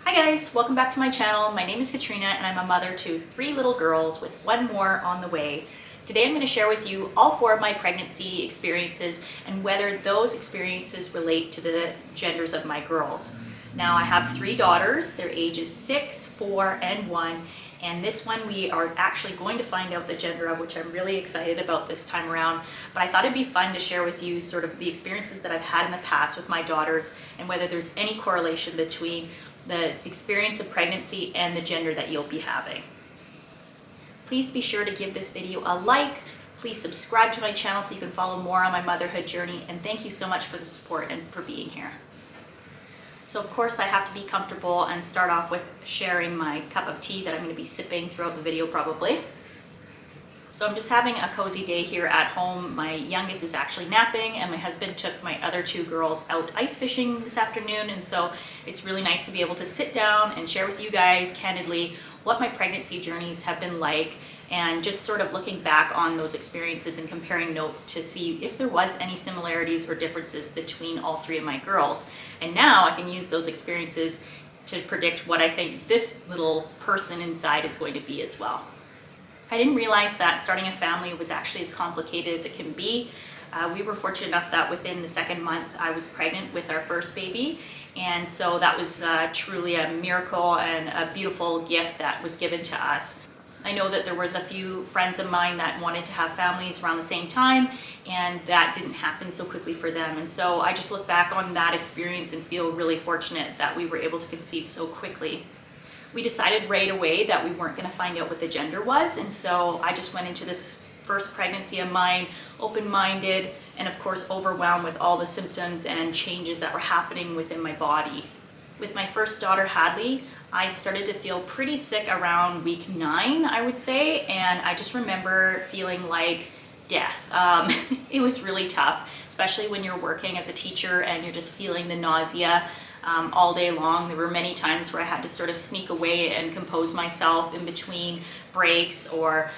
Hi guys, welcome back to my channel. My name is Katrina and I'm a mother to 3 little girls with 1 more on the way. Today I'm going to share with you all 4 of my pregnancy experiences and whether those experiences relate to the genders of my girls. Now I have 3 daughters, their ages 6, 4, and 1, and this one we are actually going to find out the gender of, which I'm really excited about this time around. But I thought it'd be fun to share with you sort of the experiences that I've had in the past with my daughters and whether there's any correlation between the experience of pregnancy and the gender that you'll be having. Please be sure to give this video a like. Please subscribe to my channel so you can follow more on my motherhood journey, and thank you so much for the support and for being here. So of course I have to be comfortable and start off with sharing my cup of tea that I'm going to be sipping throughout the video probably. So I'm just having a cozy day here at home. My youngest is actually napping and my husband took my other 2 girls out ice fishing this afternoon, and so it's really nice to be able to sit down and share with you guys candidly what my pregnancy journeys have been like, and just sort of looking back on those experiences and comparing notes to see if there was any similarities or differences between all 3 of my girls. And now I can use those experiences to predict what I think this little person inside is going to be as well. I didn't realize that starting a family was actually as complicated as it can be. We were fortunate enough that within the 2nd month I was pregnant with our first baby, and so that was truly a miracle and a beautiful gift that was given to us. I know that there was a few friends of mine that wanted to have families around the same time, and that didn't happen so quickly for them. And so I just look back on that experience and feel really fortunate that we were able to conceive so quickly. We decided right away that we weren't going to find out what the gender was, and so I just went into this first pregnancy of mine open-minded and of course overwhelmed with all the symptoms and changes that were happening within my body. With my first daughter, Hadley, I started to feel pretty sick around week 9, I would say, and I just remember feeling like death. It was really tough, especially when you're working as a teacher and you're just feeling the nausea all day long. There were many times where I had to sort of sneak away and compose myself in between breaks or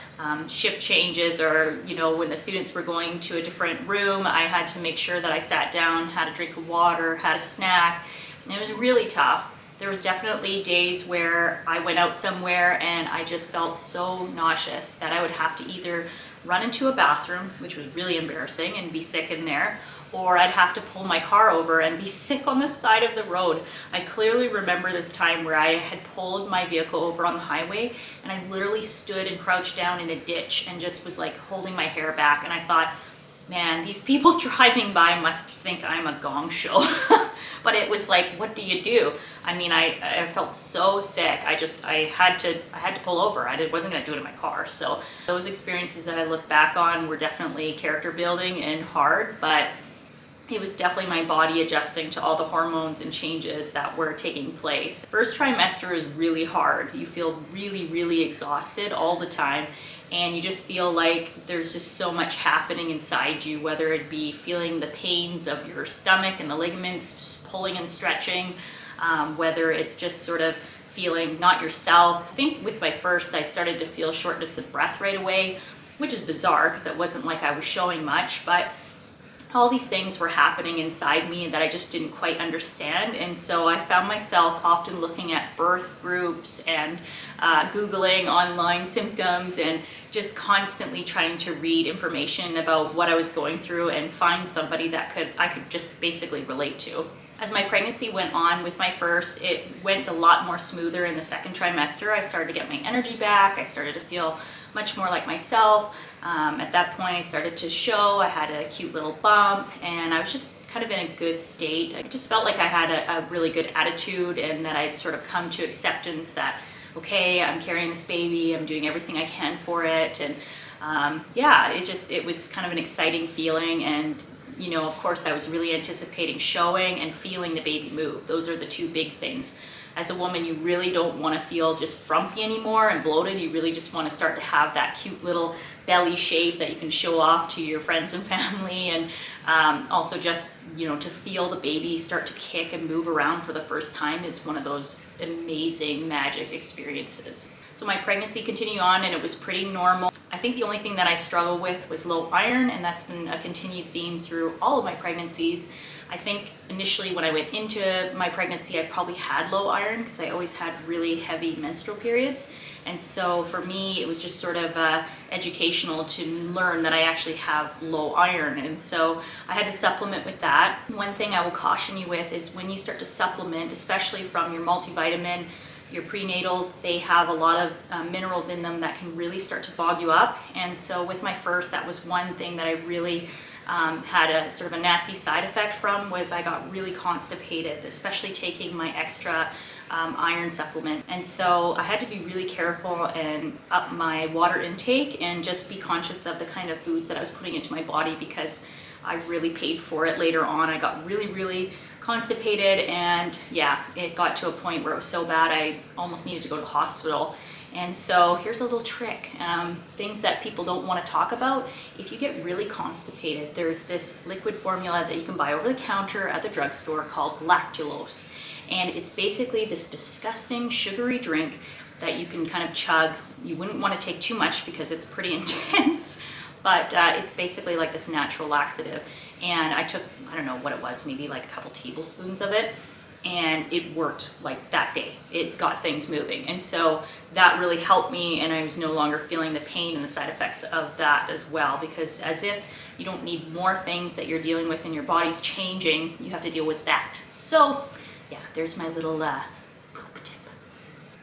shift changes, or when the students were going to a different room, I had to make sure that I sat down, had a drink of water, had a snack, and it was really tough. There was definitely days where I went out somewhere and I just felt so nauseous that I would have to either run into a bathroom, which was really embarrassing, and be sick in there, or I'd have to pull my car over and be sick on the side of the road. I clearly remember this time where I had pulled my vehicle over on the highway and I literally stood and crouched down in a ditch and just was like holding my hair back, and I thought, man, these people driving by must think I'm a gong show. But it was like, what do you do? I mean, I felt so sick. I had to pull over. I wasn't gonna do it in my car. So those experiences that I look back on were definitely character building and hard, but it was definitely my body adjusting to all the hormones and changes that were taking place. First trimester is really hard. You feel really, really exhausted all the time, and you just feel like there's just so much happening inside you, whether it be feeling the pains of your stomach and the ligaments pulling and stretching, whether it's just sort of feeling not yourself. I think with my first, I started to feel shortness of breath right away, which is bizarre because it wasn't like I was showing much, but all these things were happening inside me that I just didn't quite understand. And so I found myself often looking at birth groups and Googling online symptoms and just constantly trying to read information about what I was going through and find somebody that I could just basically relate to. As my pregnancy went on with my first, it went a lot more smoother in the 2nd trimester. I started to get my energy back. I started to feel much more like myself. At that point I started to show, I had a cute little bump, and I was just kind of in a good state. I just felt like I had a really good attitude, and that I'd sort of come to acceptance that, okay, I'm carrying this baby, I'm doing everything I can for it, and yeah, it was kind of an exciting feeling. And of course I was really anticipating showing and feeling the baby move. Those are the 2 big things. As a woman, you really don't want to feel just frumpy anymore and bloated. You really just want to start to have that cute little belly shape that you can show off to your friends and family, and also just to feel the baby start to kick and move around for the first time is one of those amazing magic experiences. So my pregnancy continued on and it was pretty normal. I think the only thing that I struggled with was low iron, and that's been a continued theme through all of my pregnancies. I think initially when I went into my pregnancy, I probably had low iron because I always had really heavy menstrual periods. And so for me, it was just sort of educational to learn that I actually have low iron. And so I had to supplement with that. One thing I will caution you with is when you start to supplement, especially from your multivitamin, your prenatals, they have a lot of minerals in them that can really start to bog you up. And so with my first, that was one thing that I really had a sort of a nasty side effect from, was I got really constipated, especially taking my extra iron supplement. And so I had to be really careful and up my water intake and just be conscious of the kind of foods that I was putting into my body, because I really paid for it later on. I got really constipated, and yeah, it got to a point where it was so bad I almost needed to go to the hospital. And so here's a little trick, things that people don't want to talk about. If you get really constipated, there's this liquid formula that you can buy over the counter at the drugstore called lactulose. And it's basically this disgusting sugary drink that you can kind of chug. You wouldn't want to take too much because it's pretty intense, but it's basically like this natural laxative. And I took, I don't know what it was, maybe like a couple tablespoons of it, and it worked like that day. It got things moving. And so that really helped me, and I was no longer feeling the pain and the side effects of that as well, because as if you don't need more things that you're dealing with and your body's changing, you have to deal with that. So yeah, there's my little poop tip.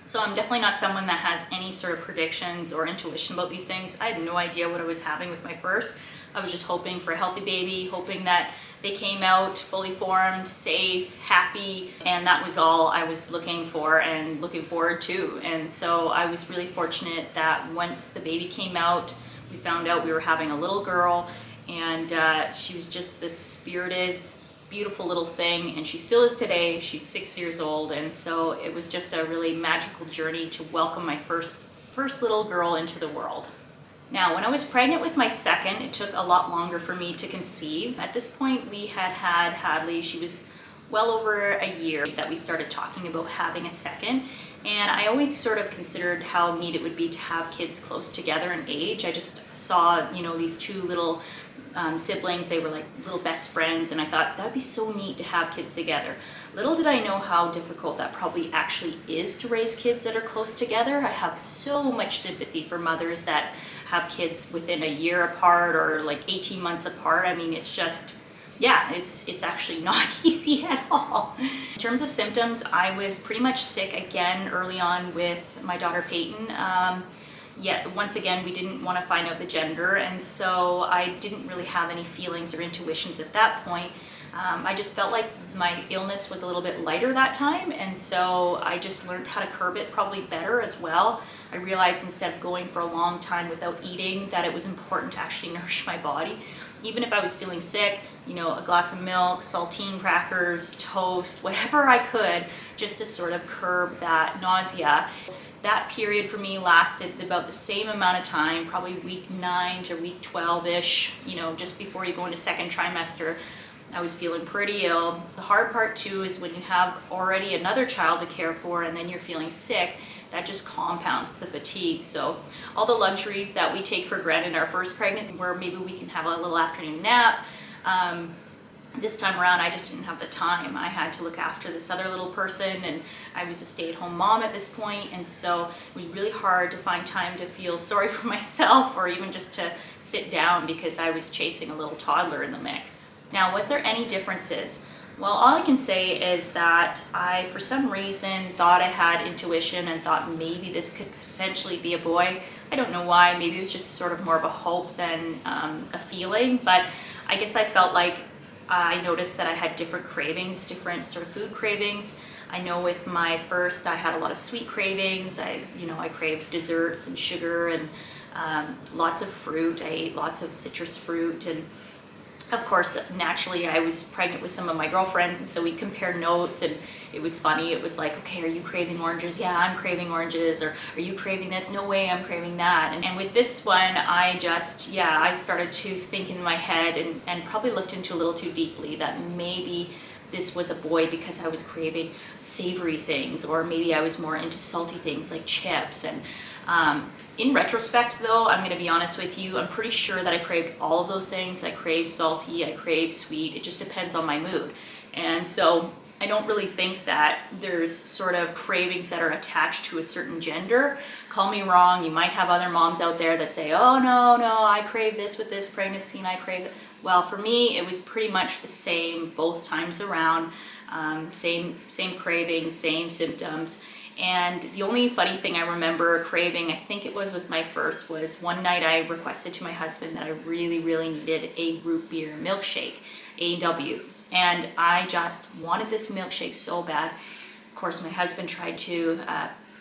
So I'm definitely not someone that has any sort of predictions or intuition about these things. I had no idea what I was having with my first. I was just hoping for a healthy baby, hoping that they came out fully formed, safe, happy, and that was all I was looking for and looking forward to. And so I was really fortunate that once the baby came out, we found out we were having a little girl, and she was just this spirited, beautiful little thing, and she still is today. She's 6 years old, and so it was just a really magical journey to welcome my first little girl into the world. Now, when I was pregnant with my second, it took a lot longer for me to conceive. At this point, we had Hadley. She was well over a year that we started talking about having a second. And I always sort of considered how neat it would be to have kids close together in age. I just saw, these two little siblings. They were like little best friends, and I thought that'd be so neat to have kids together. Little did I know how difficult that probably actually is to raise kids that are close together. I have so much sympathy for mothers that have kids within a year apart or like 18 months apart. I mean, it's just, yeah, it's actually not easy at all. In terms of symptoms, I was pretty much sick again early on with my daughter Peyton. Yet once again, we didn't want to find out the gender, and so I didn't really have any feelings or intuitions at that point. I just felt like my illness was a little bit lighter that time, and so I just learned how to curb it probably better as well. I realized instead of going for a long time without eating, that it was important to actually nourish my body. Even if I was feeling sick, a glass of milk, saltine crackers, toast, whatever I could, just to sort of curb that nausea. That period for me lasted about the same amount of time, probably week 9 to week 12-ish, just before you go into second trimester. I was feeling pretty ill. The hard part too is when you have already another child to care for and then you're feeling sick, that just compounds the fatigue. So all the luxuries that we take for granted in our first pregnancy, where maybe we can have a little afternoon nap, this time around, I just didn't have the time. I had to look after this other little person, and I was a stay-at-home mom at this point, and so it was really hard to find time to feel sorry for myself or even just to sit down because I was chasing a little toddler in the mix. Now, was there any differences? Well, all I can say is that I, for some reason, thought I had intuition and thought maybe this could potentially be a boy. I don't know why. Maybe it was just sort of more of a hope than a feeling, but I guess I felt like I noticed that I had different cravings, different sort of food cravings. I know with my first, I had a lot of sweet cravings. I craved desserts and sugar and lots of fruit. I ate lots of citrus fruit, and of course, naturally, I was pregnant with some of my girlfriends, and so we compared notes, and it was funny. It was like, okay, are you craving oranges? Yeah, I'm craving oranges. Or are you craving this? No way, I'm craving that. And with this one, I started to think in my head and probably looked into a little too deeply that maybe this was a boy because I was craving savory things, or maybe I was more into salty things like chips. And in retrospect though, I'm gonna be honest with you, I'm pretty sure that I craved all of those things. I crave salty, I crave sweet, it just depends on my mood. And so I don't really think that there's sort of cravings that are attached to a certain gender. Call me wrong, you might have other moms out there that say, oh no, I crave this with this pregnancy and I crave it. Well, for me, it was pretty much the same both times around, same cravings, same symptoms. And the only funny thing I remember craving, I think it was with my first, was one night I requested to my husband that I really needed a root beer milkshake, AW. And I just wanted this milkshake so bad. Of course, my husband tried to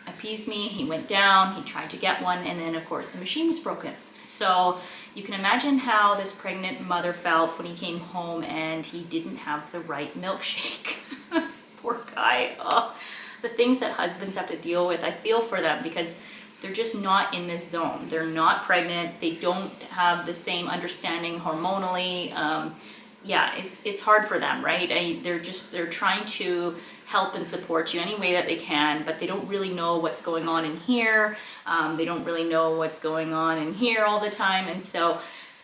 appease me. He went down, he tried to get one, and then of course the machine was broken. So you can imagine how this pregnant mother felt when he came home and he didn't have the right milkshake. Poor guy. Oh, the things that husbands have to deal with, I feel for them because they're just not in this zone. They're not pregnant. They don't have the same understanding hormonally. Yeah, it's hard for them, right? They're trying to help and support you any way that they can, but they don't really know what's going on in here. They don't really know what's going on in here all the time. And so,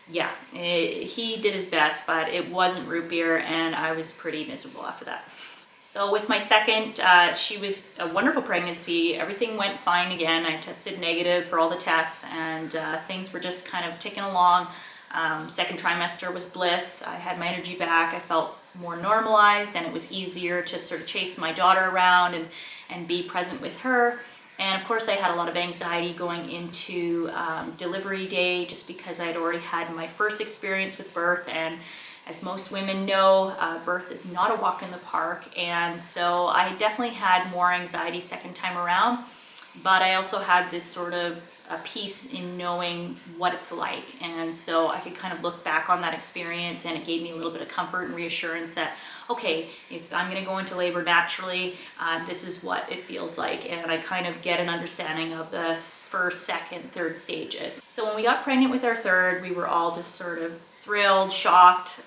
yeah, he did his best, but it wasn't root beer, and I was pretty miserable after that. So with my second, she was a wonderful pregnancy. Everything went fine again. I tested negative for all the tests, and things were just kind of ticking along. Second trimester was bliss. I had my energy back. I felt more normalized, and it was easier to sort of chase my daughter around and be present with her. And of course I had a lot of anxiety going into delivery day, just because I had already had my first experience with birth. And as most women know, birth is not a walk in the park. And so I definitely had more anxiety second time around, but I also had this sort of a peace in knowing what it's like. And so I could kind of look back on that experience, and it gave me a little bit of comfort and reassurance that, okay, if I'm gonna go into labor naturally, this is what it feels like. And I kind of get an understanding of the first, second, third stages. So when we got pregnant with our third, we were all just sort of thrilled, shocked,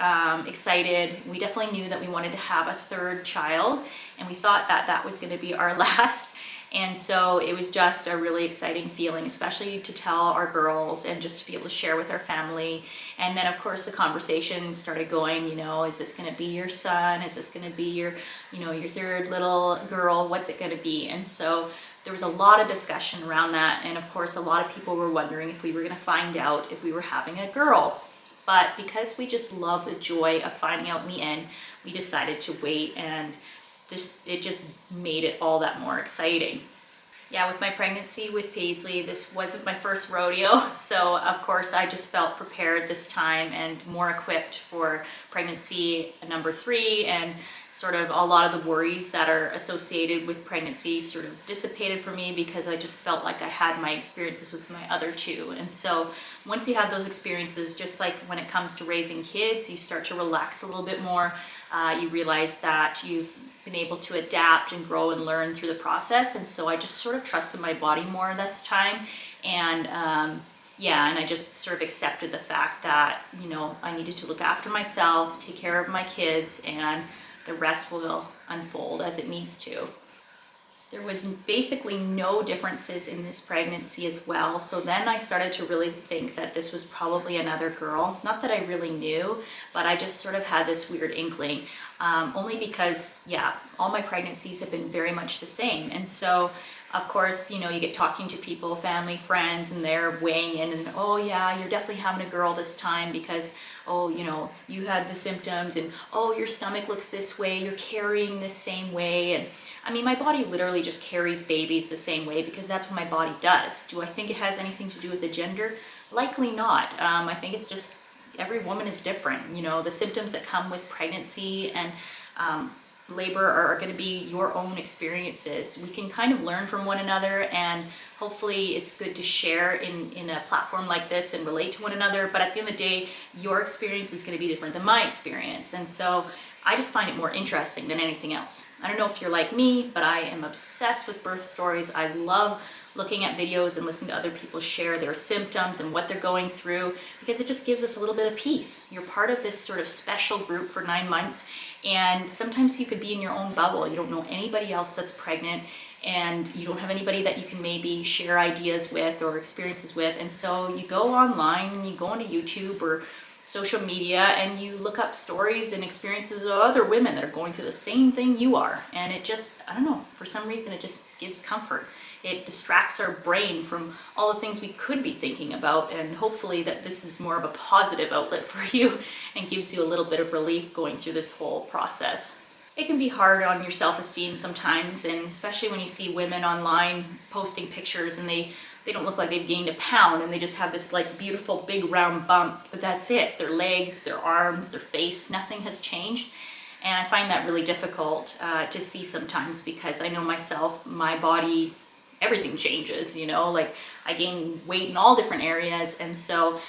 excited. We definitely knew that we wanted to have a third child, and we thought that that was gonna be our last. And so it was just a really exciting feeling, especially to tell our girls and just to be able to share with our family. And then of course the conversation started going, you know, is this gonna be your son? Is this gonna be your, you know, your third little girl? What's it gonna be? And so there was a lot of discussion around that. And of course, a lot of people were wondering if we were gonna find out if we were having a girl. But because we just love the joy of finding out in the end, we decided to wait, and it just made it all that more exciting. Yeah, with my pregnancy with Paisley, this wasn't my first rodeo, so of course I just felt prepared this time and more equipped for pregnancy number 3, and sort of a lot of the worries that are associated with pregnancy sort of dissipated for me, because I just felt like I had my experiences with my other 2. And so once you have those experiences, just like when it comes to raising kids, you start to relax a little bit more. You realize that you've been able to adapt and grow and learn through the process. And so I just sort of trusted my body more this time. And yeah, and I just sort of accepted the fact that, you know, I needed to look after myself, take care of my kids, and the rest will unfold as it needs to. There was basically no differences in this pregnancy as well. So then I started to really think that this was probably another girl. Not that I really knew, but I just sort of had this weird inkling, only because, yeah, all my pregnancies have been very much the same. And so, of course, you know, you get talking to people, family, friends, and they're weighing in and, oh yeah, you're definitely having a girl this time because, oh, you know, you had the symptoms, and oh, your stomach looks this way, you're carrying this same way. And I mean, my body literally just carries babies the same way because that's what my body does. Do I think it has anything to do with the gender? Likely not. I think it's just every woman is different. You know, the symptoms that come with pregnancy and labor are going to be your own experiences. We can kind of learn from one another, and hopefully it's good to share in a platform like this and relate to one another. But at the end of the day, your experience is going to be different than my experience. And so I just find it more interesting than anything else. I don't know if you're like me, but I am obsessed with birth stories. I love looking at videos and listening to other people share their symptoms and what they're going through, because it just gives us a little bit of peace. You're part of this sort of special group for 9 months, and sometimes you could be in your own bubble. You don't know anybody else that's pregnant, and you don't have anybody that you can maybe share ideas with or experiences with. And so you go online and you go onto YouTube or social media and you look up stories and experiences of other women that are going through the same thing you are. And it just, I don't know, for some reason it just gives comfort. It distracts our brain from all the things we could be thinking about, and hopefully that this is more of a positive outlet for you and gives you a little bit of relief going through this whole process. It can be hard on your self-esteem sometimes, and especially when you see women online posting pictures and they don't look like they've gained a pound, and they just have this like beautiful big round bump, but that's it. Their legs, their arms, their face, nothing has changed. And I find that really difficult to see sometimes, because I know myself, my body, everything changes, you know, like I gain weight in all different areas. And so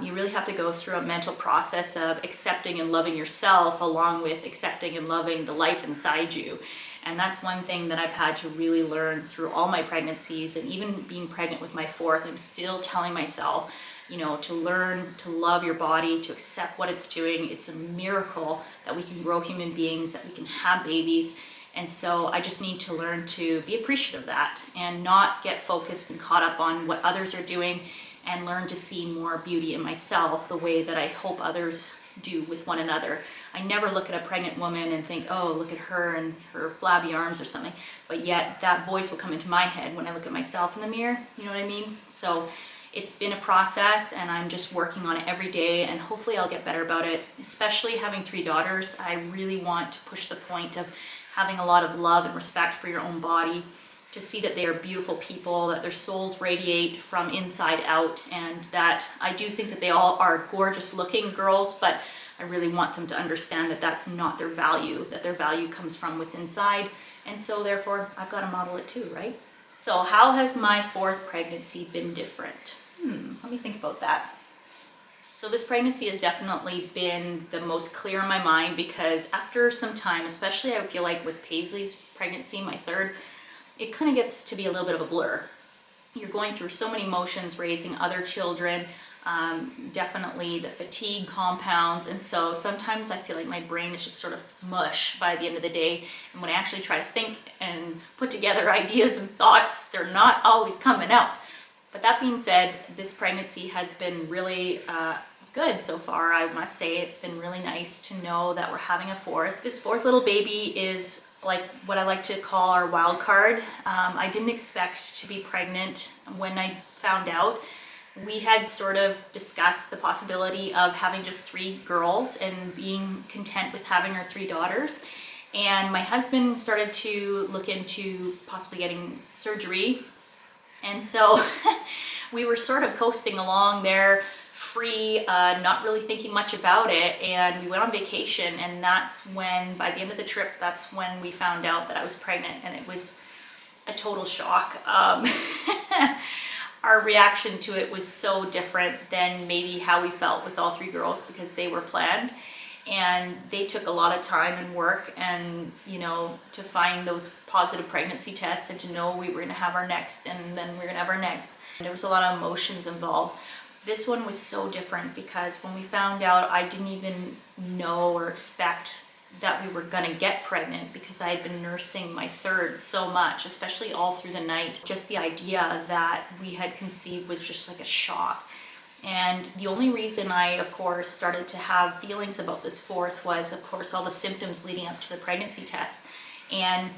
you really have to go through a mental process of accepting and loving yourself, along with accepting and loving the life inside you. And that's one thing that I've had to really learn through all my pregnancies, and even being pregnant with my fourth, I'm still telling myself, you know, to learn to love your body, to accept what it's doing. It's a miracle that we can grow human beings, that we can have babies. And so I just need to learn to be appreciative of that and not get focused and caught up on what others are doing, and learn to see more beauty in myself the way that I hope others do with one another. I never look at a pregnant woman and think, oh, look at her and her flabby arms or something. But yet that voice will come into my head when I look at myself in the mirror. You know what I mean? So it's been a process, and I'm just working on it every day, and hopefully I'll get better about it. Especially having 3 daughters, I really want to push the point of having a lot of love and respect for your own body, to see that they are beautiful people, that their souls radiate from inside out, and that I do think that they all are gorgeous looking girls, but I really want them to understand that that's not their value, that their value comes from within inside. And so therefore I've got to model it too, right? So how has my 4th pregnancy been different? Let me think about that. So this pregnancy has definitely been the most clear in my mind, because after some time, especially I feel like with Paisley's pregnancy, my 3rd, it kind of gets to be a little bit of a blur. You're going through so many emotions, raising other children, definitely the fatigue compounds. And so sometimes I feel like my brain is just sort of mush by the end of the day. And when I actually try to think and put together ideas and thoughts, they're not always coming out. But that being said, this pregnancy has been really good so far. I must say it's been really nice to know that we're having a 4th. This 4th little baby is like what I like to call our wild card. I didn't expect to be pregnant when I found out. We had sort of discussed the possibility of having just 3 girls and being content with having our 3 daughters. And my husband started to look into possibly getting surgery. And so we were sort of coasting along there, free, not really thinking much about it. And we went on vacation, and that's when, by the end of the trip, that's when we found out that I was pregnant, and it was a total shock. Our reaction to it was so different than maybe how we felt with all 3 girls, because they were planned. And they took a lot of time and work, and you know, to find those positive pregnancy tests, and to know we were going to have our next, and then we we're going to have our next. And there was a lot of emotions involved. This one was so different, because when we found out, I didn't even know or expect that we were going to get pregnant, because I had been nursing my 3rd so much, especially all through the night. Just the idea that we had conceived was just like a shock. And the only reason I, of course, started to have feelings about this 4th was, of course, all the symptoms leading up to the pregnancy test. And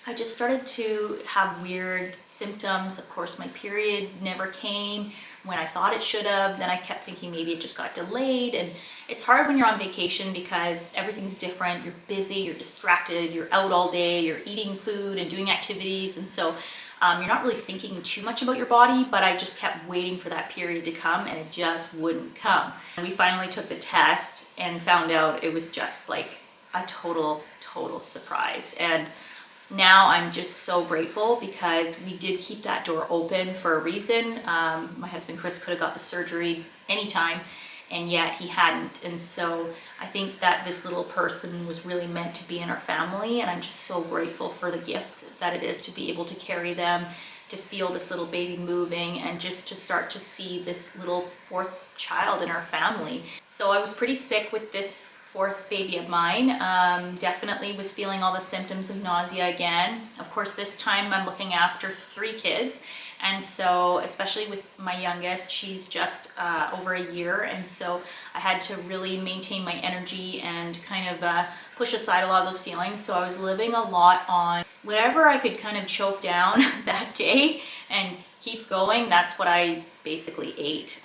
I just started to have weird symptoms. Of course, my period never came when I thought it should have. Then I kept thinking maybe it just got delayed. And it's hard when you're on vacation, because everything's different. You're busy, you're distracted, you're out all day, you're eating food and doing activities. And so you're not really thinking too much about your body, but I just kept waiting for that period to come, and it just wouldn't come. And we finally took the test and found out it was just like a total surprise. And now I'm just so grateful, because we did keep that door open for a reason. My husband Chris could have got the surgery anytime, and yet he hadn't. And so I think that this little person was really meant to be in our family, and I'm just so grateful for the gift that it is to be able to carry them, to feel this little baby moving, and just to start to see this little fourth child in our family. So I was pretty sick with this fourth baby of mine. Definitely was feeling all the symptoms of nausea again. Of course, this time I'm looking after 3 kids. And so, especially with my youngest, she's just over a year. And so I had to really maintain my energy and kind of push aside a lot of those feelings. So I was living a lot on whatever I could kind of choke down that day and keep going. That's what I basically ate.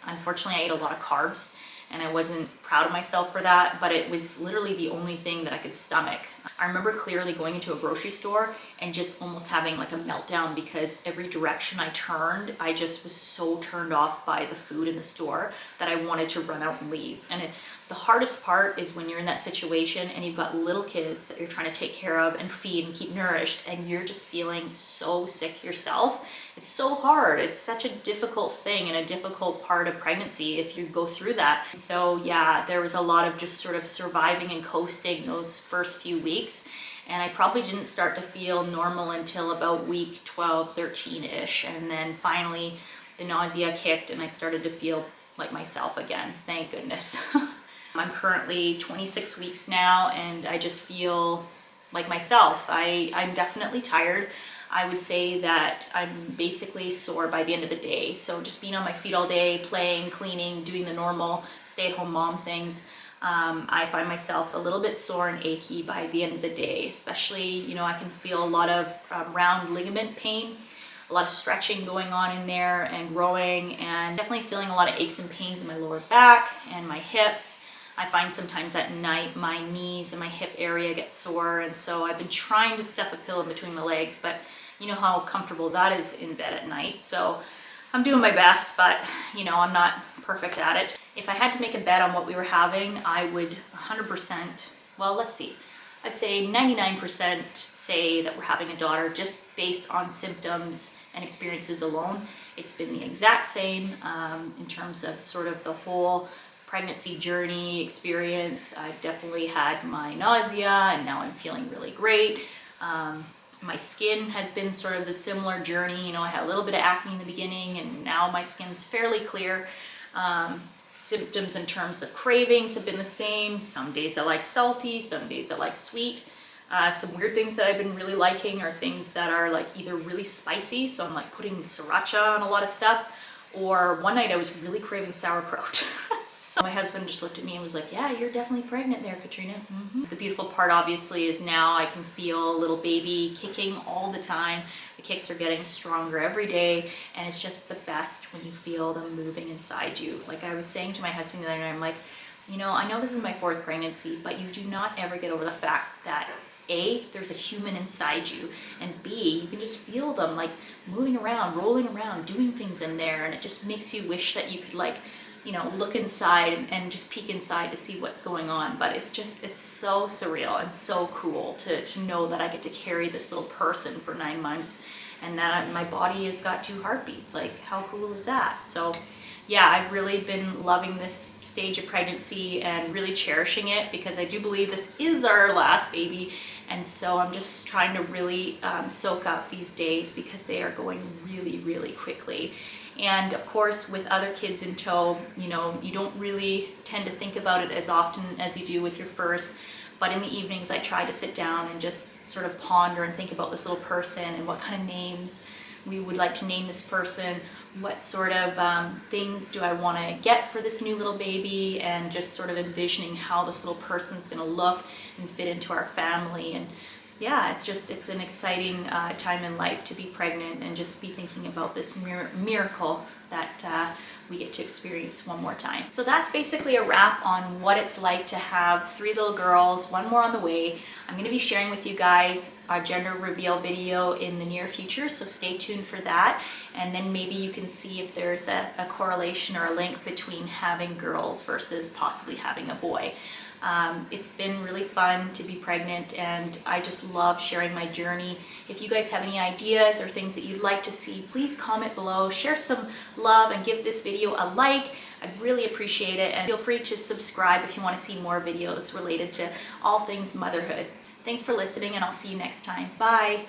Unfortunately, I ate a lot of carbs, and I wasn't proud of myself for that, but it was literally the only thing that I could stomach. I remember clearly going into a grocery store and just almost having like a meltdown, because every direction I turned, I just was so turned off by the food in the store that I wanted to run out and leave. And the hardest part is when you're in that situation and you've got little kids that you're trying to take care of and feed and keep nourished, and you're just feeling so sick yourself. It's so hard. It's such a difficult thing and a difficult part of pregnancy if you go through that. So yeah, there was a lot of just sort of surviving and coasting those first few weeks. And I probably didn't start to feel normal until about week 12, 13-ish. And then finally the nausea kicked and I started to feel like myself again. Thank goodness. I'm currently 26 weeks now and I just feel like myself. I'm definitely tired. I would say that I'm basically sore by the end of the day. So just being on my feet all day, playing, cleaning, doing the normal stay-at-home mom things, I find myself a little bit sore and achy by the end of the day. Especially, you know, I can feel a lot of round ligament pain, a lot of stretching going on in there and growing, and definitely feeling a lot of aches and pains in my lower back and my hips. I find sometimes at night my knees and my hip area get sore, and so I've been trying to stuff a pillow between my legs, but you know how comfortable that is in bed at night. So I'm doing my best, but you know, I'm not perfect at it. If I had to make a bet on what we were having, I would 100%, well, let's see, I'd say 99% say that we're having a daughter, just based on symptoms and experiences alone. It's been the exact same in terms of sort of the whole pregnancy journey experience. I've definitely had my nausea and now I'm feeling really great. My skin has been sort of the similar journey. You know, I had a little bit of acne in the beginning and now my skin's fairly clear. Symptoms in terms of cravings have been the same. Some days I like salty, some days I like sweet. Some weird things that I've been really liking are things that are like either really spicy, so I'm like putting sriracha on a lot of stuff, or one night I was really craving sauerkraut. So my husband just looked at me and was like, yeah, you're definitely pregnant there, Katrina. The beautiful part obviously is now I can feel little baby kicking all the time. The kicks are getting stronger every day, and it's just the best when you feel them moving inside you. Like I was saying to my husband the other night, I'm like, you know, I know this is my 4th pregnancy, but you do not ever get over the fact that A, there's a human inside you, and B, you can just feel them like moving around, rolling around, doing things in there, and it just makes you wish that you could, like, you know, look inside and just peek inside to see what's going on. But it's just, it's so surreal and so cool to know that I get to carry this little person for 9 months and that my body has got 2 heartbeats. Like, how cool is that? So yeah, I've really been loving this stage of pregnancy and really cherishing it, because I do believe this is our last baby. And so I'm just trying to really soak up these days, because they are going really, really quickly. And of course, with other kids in tow, you know, you don't really tend to think about it as often as you do with your first. But in the evenings, I try to sit down and just sort of ponder and think about this little person and what kind of names we would like to name this person. What sort of things do I want to get for this new little baby, and just sort of envisioning how this little person's going to look and fit into our family. And yeah, it's an exciting time in life to be pregnant and just be thinking about this miracle that we get to experience one more time. So that's basically a wrap on what it's like to have 3 little girls, 1 more on the way. I'm going to be sharing with you guys a gender reveal video in the near future, so stay tuned for that. And then maybe you can see if there's a correlation or a link between having girls versus possibly having a boy. It's been really fun to be pregnant, and I just love sharing my journey. If you guys have any ideas or things that you'd like to see, please comment below, share some love, and give this video a like. I'd really appreciate it, and feel free to subscribe if you want to see more videos related to all things motherhood. Thanks for listening, and I'll see you next time. Bye!